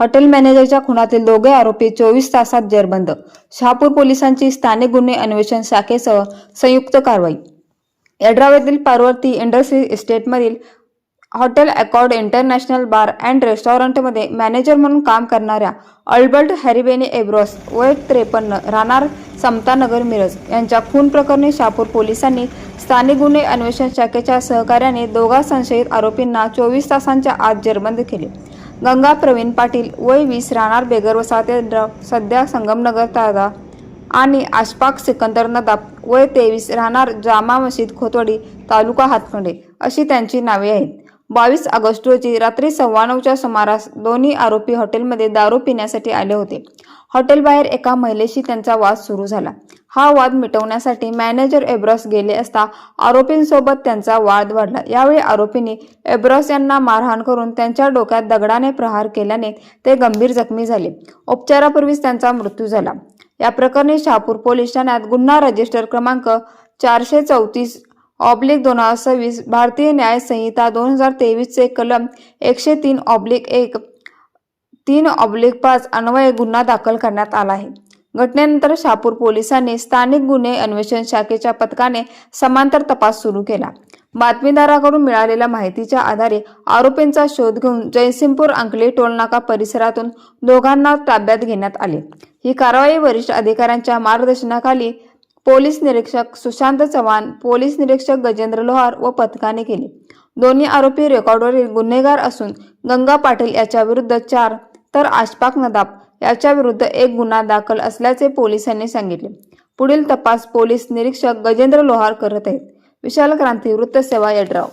Hotel मॅनेजरच्या खुनातील दोघे आरोपी 24 तासात जेरबंद। शहापूर पोलिसांची स्थानिक गुन्हे अन्वेषण शाखेसह संयुक्त कारवाई। यड्राव येथील पार्वती इंडस्ट्री इस्टेटमधील hotel accord international bar and रेस्टॉरंटमध्ये मॅनेजर म्हणून काम करणाऱ्या अल्बर्ट हॅरीबेनी एब्रॉस वय 53 राहणार समतानगर मिरज यांच्या खून प्रकरणी शहापूर पोलिसांनी स्थानिक गुन्हे अन्वेषण शाखेच्या सहकार्याने दोघा संशयित आरोपींना 24 तासांच्या आत जेरबंद केले। गंगा प्रवीण पाटील वय 20 राहणार बेगर वसाहत सध्या संगमनगर ताजा आणि अशफाक सिकंदर नदाब वय 23 राहणार जामा मशीद खोतवाडी तालुका हातकंडे अशी त्यांची नावे आहेत। 22 ऑगस्ट रोजी रात्री 9:15च्या सुमारास दोन्ही आरोपी हॉटेलमध्ये दारू पिण्यासाठी आले होते। हॉटेलबाहेर एका महिलेशी त्यांचा वाद सुरू झाला। हा वाद मिटवण्यासाठी मॅनेजर एब्रॉस गेले असता आरोपींसोबत त्यांचा वाद वाढला। यावेळी आरोपींनी एब्रॉस यांना मारहाण करून त्यांच्या डोक्यात दगडाने प्रहार केल्याने ते गंभीर जखमी झाले। उपचारापूर्वीच त्यांचा मृत्यू झाला। या प्रकरणी शहापूर पोलीस ठाण्यात गुन्हा रजिस्टर क्रमांक 434/2026 भारतीय न्याय संहिता 2023 चे कलम 103/1 3/5 अन्वये गुन्हा दाखल करण्यात आला आहे। घटनेनंतर शहापूर पोलिसांनी स्थानिक गुन्हे अन्वेषण शाखेच्या पथकाने समांतर तपास सुरू केला। बातमीदाराकडून मिळालेल्या माहितीच्या आधारे आरोपींचा शोध घेऊन जयसिंगपूर अंकली टोलनाका परिसरातून दोघांना ताब्यात घेण्यात आले। ही कारवाई वरिष्ठ अधिकाऱ्यांच्या मार्गदर्शनाखाली पोलीस निरीक्षक सुशांत चव्हाण, पोलीस निरीक्षक गजेंद्र लोहार व पथकाने केली। दोन्ही आरोपी रेकॉर्डवरील गुन्हेगार असून गंगा पाटील याच्या विरुद्ध 4 तर अशफाक नदाब याच्या विरुद्ध 1 गुन्हा दाखल असल्याचे पोलिसांनी सांगितले। पुढील तपास पोलीस निरीक्षक गजेंद्र लोहार करत आहेत। विशाल क्रांती वृत्त सेवा यड्राव।